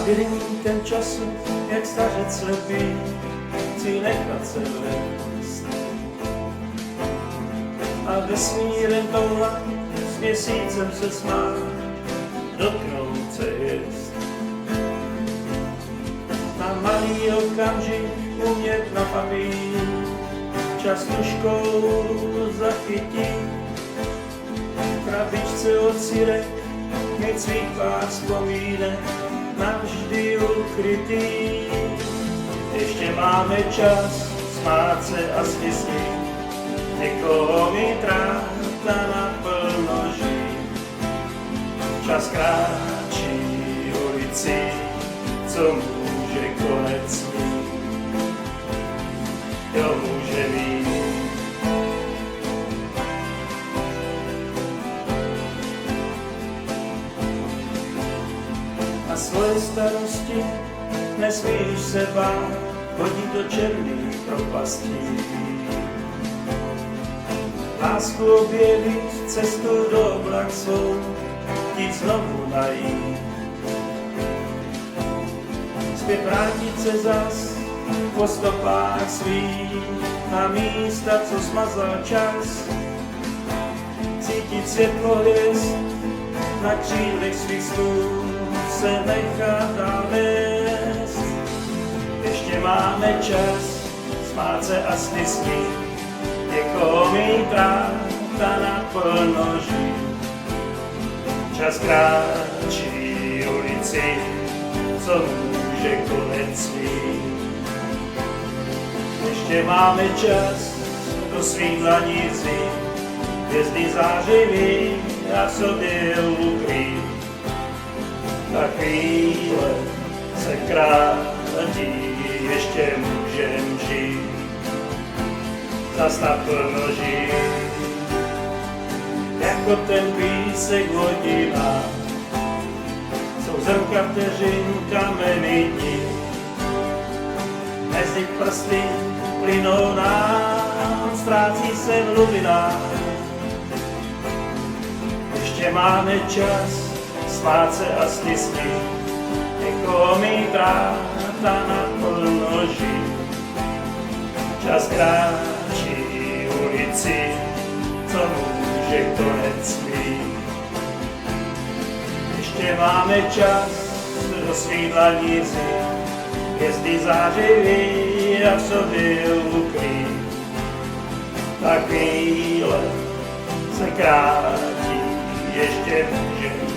Labyrintem času, jak stařec slepý, chci nechat se vést. A vesmírem toulat, s měsícem se smát, dotknout se hvězd. Na malý okamžik umět na papír, čas tužkou zachytit. V krabičce od sirek mít svých pár vzpomínek, navždy ukrytý. Ještě máme čas smát se a stisnit, někoho mít rád a naplno žít. Čas kráčí ulici, co může konec mít, jo může mít. A svoje starosti nesmíš se bát, hodit do černých propastí. Lásku objevit, cestu do oblak svou, jít znovu najít. Zpět vrátit se zas po stopách svých, na místa, co smazal čas. Cítit světlo hvězd na křídlech svých snů, se nechat dál nést. Ještě máme čas smát se a stisnit, někoho mít rád a naplno žít. Čas kráčí ulici, co může konec mít. Ještě máme čas do svých dlaní vzít, hvězdy zářivý a v sobě ukrýt. Na chvíle se krátí, ještě můžem žít, zas naplno žít. Jako ten písek hodina, jsou zrnka vteřin kameny dní. Mezi prsty plynou nám, ztrácí se v hluvinách. Ještě máme čas smát se a stisnit, někoho mít rád a naplno žít. Čas kráčí ulici, co může konec mít. Ještě máme čas do svých dlaní vzít, hvězdy zářivý a v sobě ukrýt. Ta chvíle se krátí, ještě může